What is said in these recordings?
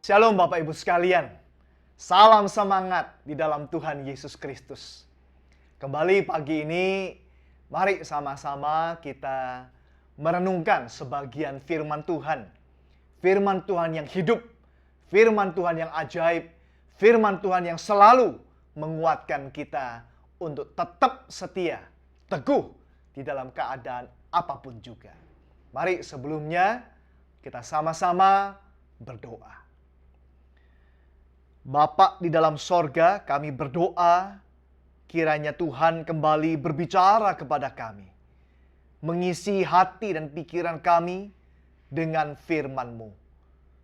Shalom Bapak Ibu sekalian. Salam semangat di dalam Tuhan Yesus Kristus. Kembali pagi ini, mari sama-sama kita merenungkan sebagian firman Tuhan. Firman Tuhan yang hidup, firman Tuhan yang ajaib, firman Tuhan yang selalu menguatkan kita untuk tetap setia, teguh di dalam keadaan apapun juga. Mari sebelumnya kita sama-sama berdoa. Bapa di dalam sorga, kami berdoa kiranya Tuhan kembali berbicara kepada kami, mengisi hati dan pikiran kami dengan firman-Mu,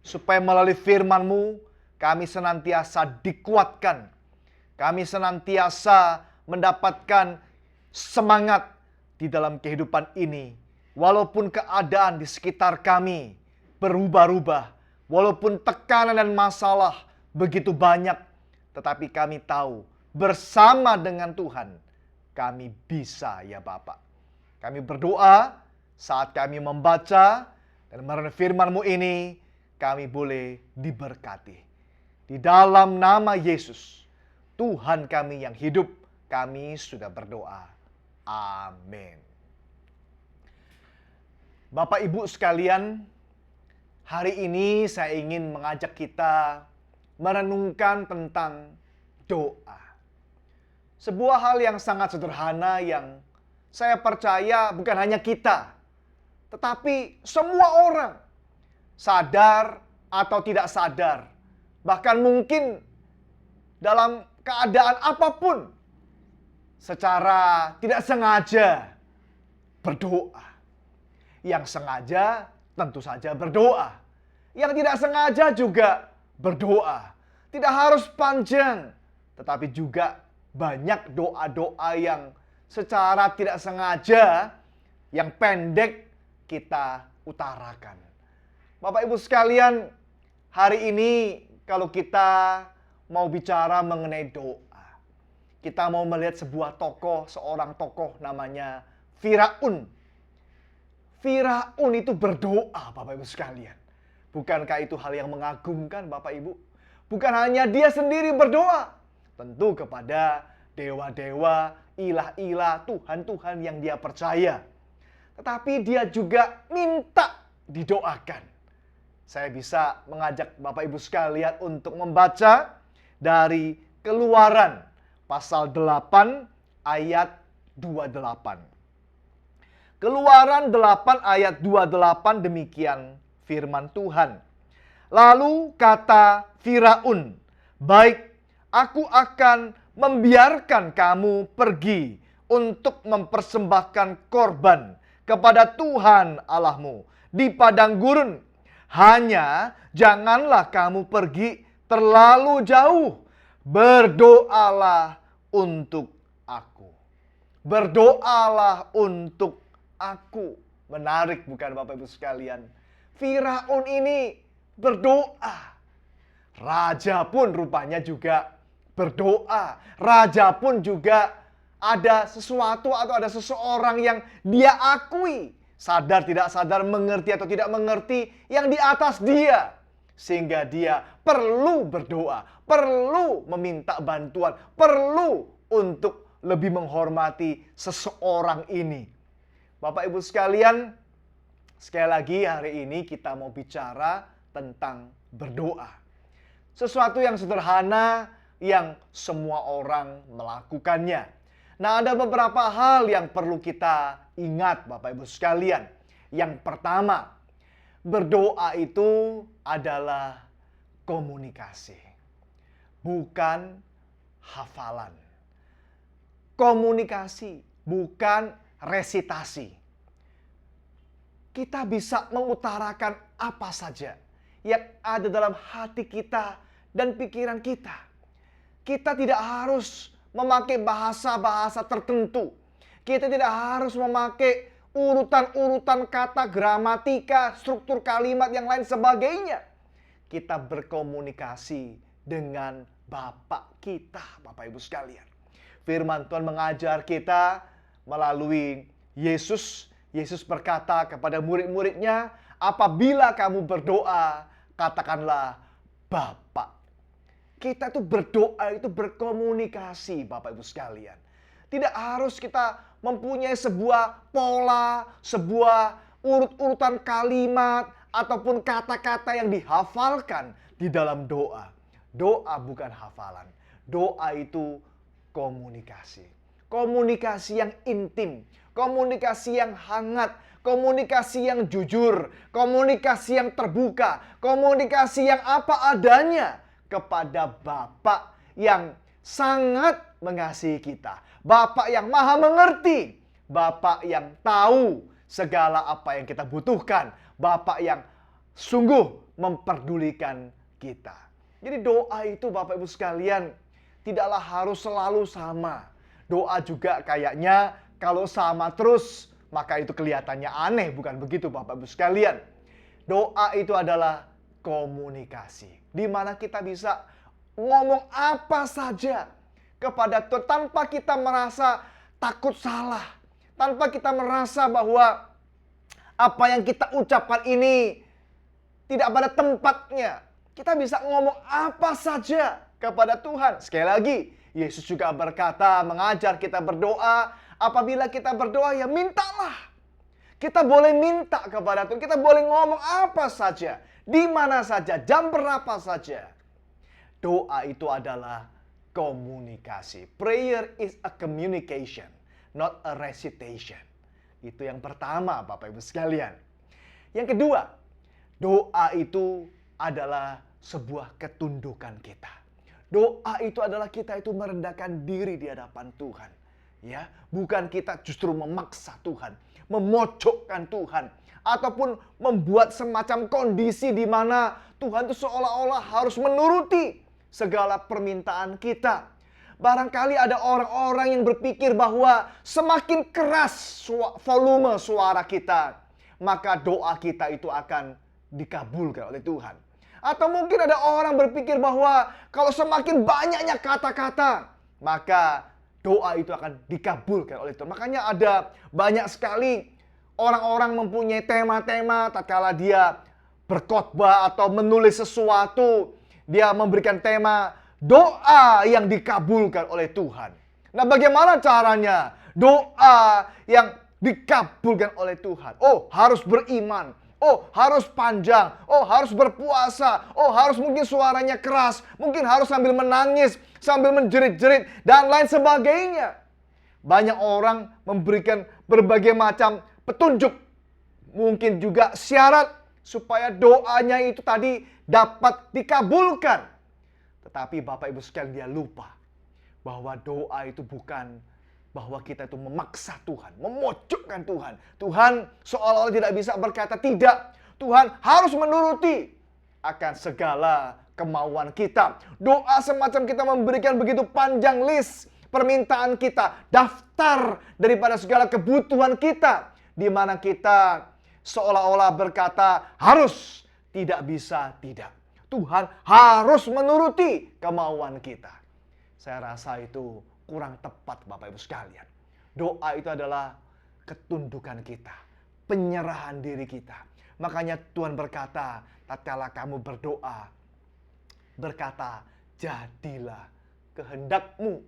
supaya melalui firman-Mu kami senantiasa dikuatkan, kami senantiasa mendapatkan semangat di dalam kehidupan ini, walaupun keadaan di sekitar kami berubah-ubah, walaupun tekanan dan masalah begitu banyak, tetapi kami tahu bersama dengan Tuhan kami bisa ya Bapak. Kami berdoa saat kami membaca dan merenung firman-Mu ini, kami boleh diberkati. Di dalam nama Yesus, Tuhan kami yang hidup, kami sudah berdoa. Amin. Bapak Ibu sekalian, hari ini saya ingin mengajak kita merenungkan tentang doa. Sebuah hal yang sangat sederhana yang saya percaya bukan hanya kita, tetapi semua orang, sadar atau tidak sadar, bahkan mungkin dalam keadaan apapun, secara tidak sengaja berdoa. Yang sengaja tentu saja berdoa. Yang tidak sengaja juga berdoa. Tidak harus panjang, tetapi juga banyak doa-doa yang secara tidak sengaja, yang pendek kita utarakan. Bapak Ibu sekalian, hari ini kalau kita mau bicara mengenai doa, kita mau melihat sebuah tokoh, seorang tokoh namanya Firaun. Firaun itu berdoa, Bapak Ibu sekalian. Bukankah itu hal yang mengagumkan, Bapak Ibu? Bukan hanya dia sendiri berdoa, tentu kepada dewa-dewa, ilah-ilah, Tuhan-Tuhan yang dia percaya. Tetapi dia juga minta didoakan. Saya bisa mengajak Bapak Ibu sekalian untuk membaca dari Keluaran pasal 8 ayat 28. Keluaran 8 ayat 28 demikian firman Tuhan. Lalu kata Firaun, "Baik, aku akan membiarkan kamu pergi untuk mempersembahkan korban kepada Tuhan Allahmu di padang gurun. Hanya janganlah kamu pergi terlalu jauh. Berdoalah untuk aku." Berdoalah untuk aku. Menarik bukan Bapak Ibu sekalian? Firaun ini berdoa. Raja pun rupanya juga berdoa. Raja pun juga ada sesuatu atau ada seseorang yang dia akui, sadar tidak sadar, mengerti atau tidak mengerti, yang di atas dia. Sehingga dia perlu berdoa, perlu meminta bantuan, perlu untuk lebih menghormati seseorang ini. Bapak Ibu sekalian, sekali lagi hari ini kita mau bicara tentang berdoa. Sesuatu yang sederhana yang semua orang melakukannya. Nah, ada beberapa hal yang perlu kita ingat Bapak Ibu sekalian. Yang pertama, berdoa itu adalah komunikasi, bukan hafalan. Komunikasi, bukan resitasi. Kita bisa mengutarakan apa saja yang ada dalam hati kita dan pikiran kita. Kita tidak harus memakai bahasa-bahasa tertentu. Kita tidak harus memakai urutan-urutan kata, gramatika, struktur kalimat yang lain sebagainya. Kita berkomunikasi dengan Bapa kita, Bapak Ibu sekalian. Firman Tuhan mengajar kita melalui Yesus. Yesus berkata kepada murid-muridnya, apabila kamu berdoa, katakanlah, Bapa. Kita itu berdoa itu berkomunikasi, Bapak Ibu sekalian. Tidak harus kita mempunyai sebuah pola, sebuah urut-urutan kalimat, ataupun kata-kata yang dihafalkan di dalam doa. Doa bukan hafalan. Doa itu komunikasi. Komunikasi yang intim, komunikasi yang hangat, komunikasi yang jujur, komunikasi yang terbuka, komunikasi yang apa adanya kepada Bapa yang sangat mengasihi kita. Bapa yang maha mengerti, Bapa yang tahu segala apa yang kita butuhkan, Bapa yang sungguh memperdulikan kita. Jadi doa itu Bapak Ibu sekalian tidaklah harus selalu sama. Doa juga kayaknya kalau sama terus maka itu kelihatannya aneh, bukan begitu Bapak Ibu sekalian? Doa itu adalah komunikasi, di mana kita bisa ngomong apa saja kepada Tuhan tanpa kita merasa takut salah, tanpa kita merasa bahwa apa yang kita ucapkan ini tidak pada tempatnya. Kita bisa ngomong apa saja kepada Tuhan. Sekali lagi, Yesus juga berkata, mengajar kita berdoa. Apabila kita berdoa, ya mintalah. Kita boleh minta kepada Tuhan. Kita boleh ngomong apa saja, di mana saja, jam berapa saja. Doa itu adalah komunikasi. Prayer is a communication, not a recitation. Itu yang pertama, Bapak Ibu sekalian. Yang kedua, doa itu adalah sebuah ketundukan kita. Doa itu adalah kita itu merendahkan diri di hadapan Tuhan. Ya, bukan kita justru memaksa Tuhan, memojokkan Tuhan, ataupun membuat semacam kondisi di mana Tuhan itu seolah-olah harus menuruti segala permintaan kita. Barangkali ada orang-orang yang berpikir bahwa semakin keras volume suara kita, maka doa kita itu akan dikabulkan oleh Tuhan. Atau mungkin ada orang berpikir bahwa kalau semakin banyaknya kata-kata, maka doa itu akan dikabulkan oleh Tuhan. Makanya ada banyak sekali orang-orang mempunyai tema-tema tatkala dia berkhotbah atau menulis sesuatu, dia memberikan tema doa yang dikabulkan oleh Tuhan. Nah, bagaimana caranya doa yang dikabulkan oleh Tuhan? Oh, harus beriman. Oh, harus panjang. Oh, harus berpuasa. Oh, harus mungkin suaranya keras. Mungkin harus sambil menangis, sambil menjerit-jerit, dan lain sebagainya. Banyak orang memberikan berbagai macam petunjuk. Mungkin juga syarat supaya doanya itu tadi dapat dikabulkan. Tetapi Bapak Ibu sekalian, dia lupa bahwa doa itu bukan bahwa kita itu memaksa Tuhan, memojokkan Tuhan. Tuhan seolah-olah tidak bisa berkata tidak. Tuhan harus menuruti akan segala kemauan kita. Doa semacam kita memberikan begitu panjang list permintaan kita, daftar daripada segala kebutuhan kita, di mana kita seolah-olah berkata harus, tidak bisa tidak. Tuhan harus menuruti kemauan kita. Saya rasa itu kurang tepat Bapak Ibu sekalian. Doa itu adalah ketundukan kita, penyerahan diri kita. Makanya Tuhan berkata, tatkala kamu berdoa, berkata, jadilah kehendakmu.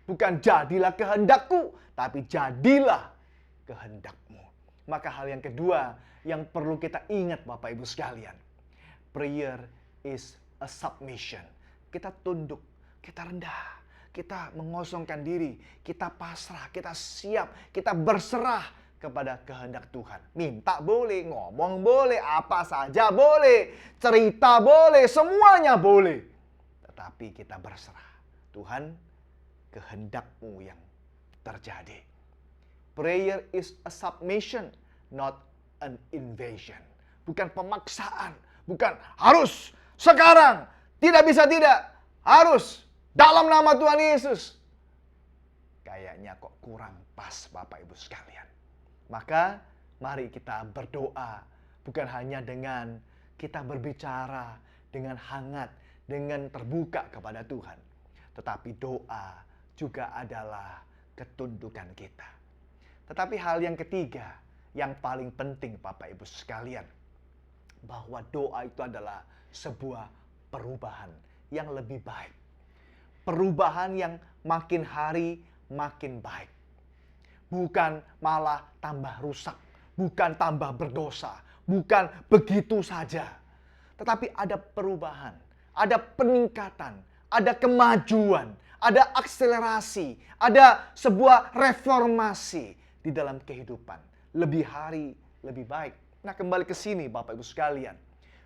Bukan jadilah kehendakku, tapi jadilah kehendakmu. Maka hal yang kedua yang perlu kita ingat Bapak Ibu sekalian, prayer is a submission. Kita tunduk, kita rendah, kita mengosongkan diri, kita pasrah, kita siap, kita berserah kepada kehendak Tuhan. Minta boleh, ngomong boleh, apa saja boleh, cerita boleh, semuanya boleh. Tetapi kita berserah. Tuhan, kehendakmu yang terjadi. Prayer is a submission, not an invasion. Bukan pemaksaan, bukan harus sekarang, tidak bisa tidak, harus dalam nama Tuhan Yesus. Kayaknya kok kurang pas Bapak Ibu sekalian. Maka mari kita berdoa, bukan hanya dengan kita berbicara dengan hangat, dengan terbuka kepada Tuhan. Tetapi doa juga adalah ketundukan kita. Tetapi hal yang ketiga, yang paling penting Bapak Ibu sekalian, bahwa doa itu adalah sebuah perubahan yang lebih baik. Perubahan yang makin hari makin baik. Bukan malah tambah rusak, bukan tambah berdosa, bukan begitu saja. Tetapi ada perubahan, ada peningkatan, ada kemajuan, ada akselerasi, ada sebuah reformasi di dalam kehidupan. Lebih hari, lebih baik. Nah, kembali ke sini Bapak Ibu sekalian.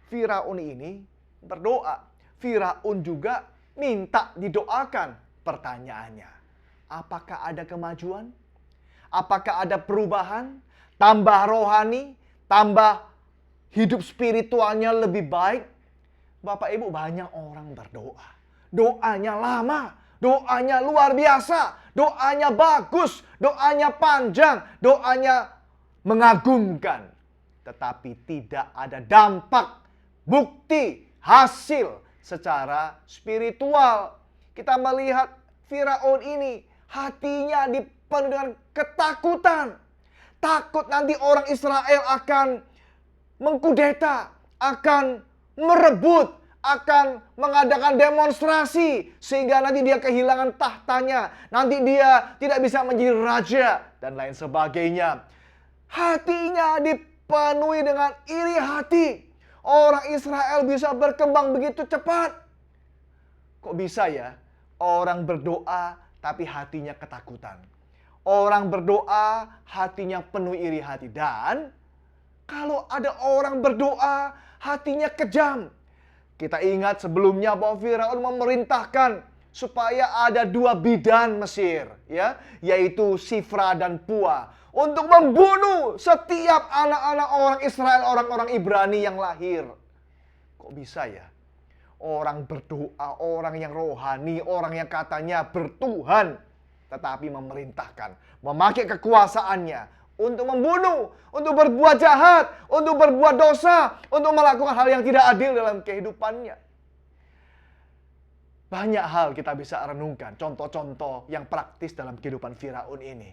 Firaun ini berdoa. Firaun juga minta didoakan. Pertanyaannya, apakah ada kemajuan? Apakah ada perubahan? Tambah rohani? Tambah hidup spiritualnya lebih baik? Bapak Ibu, banyak orang berdoa. Doanya lama, doanya luar biasa, doanya bagus, doanya panjang, doanya mengagumkan. Tetapi tidak ada dampak, bukti, hasil secara spiritual. Kita melihat Firaun ini hatinya dipenuhi dengan ketakutan. Takut nanti orang Israel akan mengkudeta, akan merebut, akan mengadakan demonstrasi sehingga nanti dia kehilangan tahtanya, nanti dia tidak bisa menjadi raja dan lain sebagainya. Hatinya dipenuhi dengan iri hati. Orang Israel bisa berkembang begitu cepat. Kok bisa ya? Orang berdoa tapi hatinya ketakutan. Orang berdoa hatinya penuh iri hati. Dan kalau ada orang berdoa hatinya kejam. Kita ingat sebelumnya bahwa Firaun memerintahkan supaya ada 2 bidan Mesir, ya, yaitu Sifra dan Pua, untuk membunuh setiap anak-anak orang Israel, orang-orang Ibrani yang lahir. Kok bisa ya? Orang berdoa, orang yang rohani, orang yang katanya bertuhan, tetapi memerintahkan, memakai kekuasaannya untuk membunuh, untuk berbuat jahat, untuk berbuat dosa, untuk melakukan hal yang tidak adil dalam kehidupannya. Banyak hal kita bisa renungkan, contoh-contoh yang praktis dalam kehidupan Firaun ini.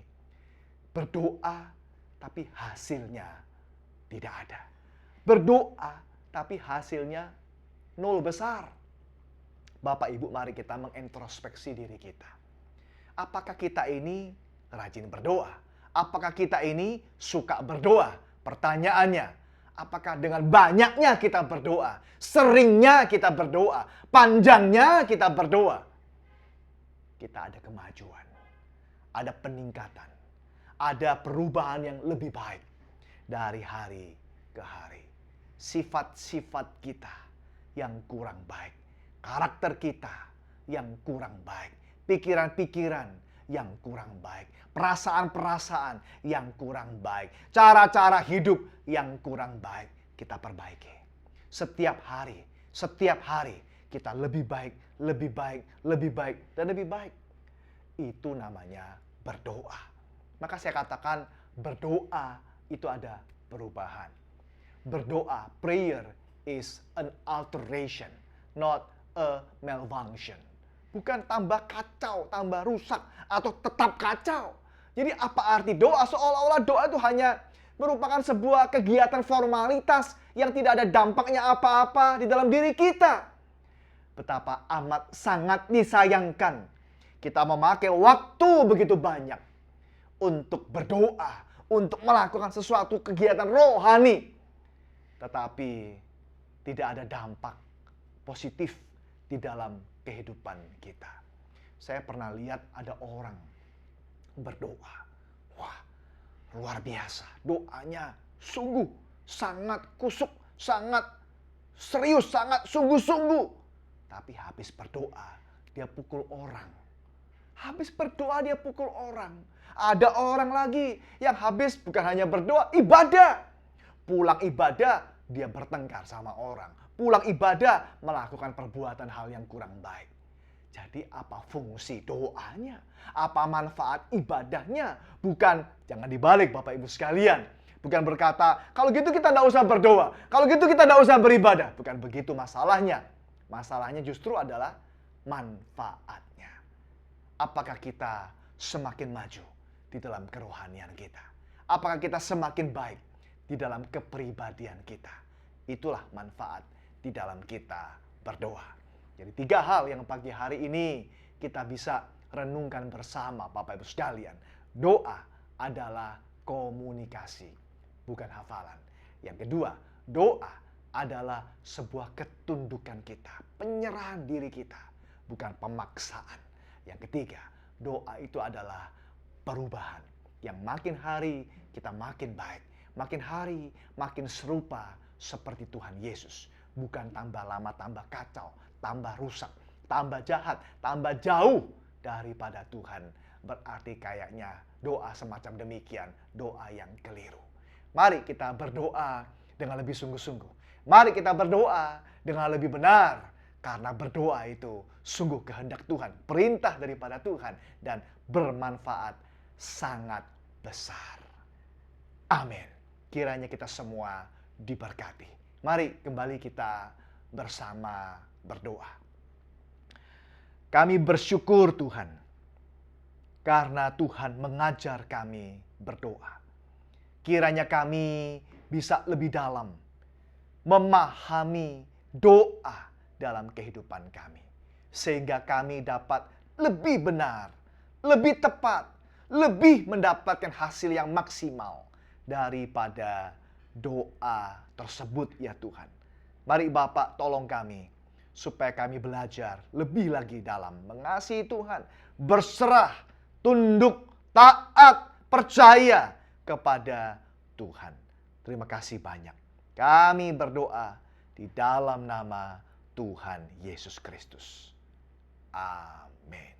Berdoa, tapi hasilnya tidak ada. Berdoa, tapi hasilnya nol besar. Bapak Ibu, mari kita mengintrospeksi diri kita. Apakah kita ini rajin berdoa? Apakah kita ini suka berdoa? Pertanyaannya, apakah dengan banyaknya kita berdoa, seringnya kita berdoa, panjangnya kita berdoa, kita ada kemajuan, ada peningkatan, ada perubahan yang lebih baik dari hari ke hari. Sifat-sifat kita yang kurang baik, karakter kita yang kurang baik, pikiran-pikiran yang kurang baik, perasaan-perasaan yang kurang baik, cara-cara hidup yang kurang baik, kita perbaiki. Setiap hari kita lebih baik, lebih baik, lebih baik, dan lebih baik. Itu namanya berdoa. Maka saya katakan berdoa itu ada perubahan. Berdoa, prayer is an alteration, not a malfunction. Bukan tambah kacau, tambah rusak, atau tetap kacau. Jadi apa arti doa? Seolah-olah doa itu hanya merupakan sebuah kegiatan formalitas yang tidak ada dampaknya apa-apa di dalam diri kita. Betapa amat sangat disayangkan kita memakai waktu begitu banyak untuk berdoa, untuk melakukan sesuatu kegiatan rohani. Tetapi tidak ada dampak positif di dalam kehidupan kita. Saya pernah lihat ada orang berdoa. Wah, luar biasa. Doanya sungguh sangat kusuk, sangat serius, sangat sungguh-sungguh. Tapi habis berdoa, dia pukul orang. Habis berdoa, dia pukul orang. Ada orang lagi yang habis bukan hanya berdoa, ibadah. Pulang ibadah, dia bertengkar sama orang. Pulang ibadah, melakukan perbuatan hal yang kurang baik. Jadi apa fungsi doanya? Apa manfaat ibadahnya? Bukan, jangan dibalik Bapak Ibu sekalian. Bukan berkata, kalau gitu kita tidak usah berdoa. Kalau gitu kita tidak usah beribadah. Bukan begitu masalahnya. Masalahnya justru adalah manfaatnya. Apakah kita semakin maju di dalam kerohanian kita? Apakah kita semakin baik di dalam kepribadian kita? Itulah manfaat di dalam kita berdoa. Jadi 3 hal yang pagi hari ini kita bisa renungkan bersama Bapak Ibu sekalian. Doa adalah komunikasi, bukan hafalan. Yang kedua, doa adalah sebuah ketundukan kita, penyerahan diri kita, bukan pemaksaan. Yang ketiga, doa itu adalah perubahan. Yang makin hari kita makin baik, makin hari makin serupa seperti Tuhan Yesus. Bukan tambah lama tambah kacau, tambah rusak, tambah jahat, tambah jauh daripada Tuhan. Berarti kayaknya doa semacam demikian, doa yang keliru. Mari kita berdoa dengan lebih sungguh-sungguh. Mari kita berdoa dengan lebih benar. Karena berdoa itu sungguh kehendak Tuhan, perintah daripada Tuhan, dan bermanfaat sangat besar. Amin. Kiranya kita semua diberkati. Mari kembali kita bersama berdoa. Kami bersyukur Tuhan, karena Tuhan mengajar kami berdoa. Kiranya kami bisa lebih dalam memahami doa dalam kehidupan kami. Sehingga kami dapat lebih benar, lebih tepat, lebih mendapatkan hasil yang maksimal daripada doa tersebut ya Tuhan. Mari Bapak tolong kami supaya kami belajar lebih lagi dalam mengasihi Tuhan, berserah, tunduk, taat, percaya kepada Tuhan. Terima kasih banyak. Kami berdoa di dalam nama Tuhan Yesus Kristus. Amin.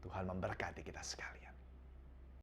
Tuhan memberkati kita sekalian.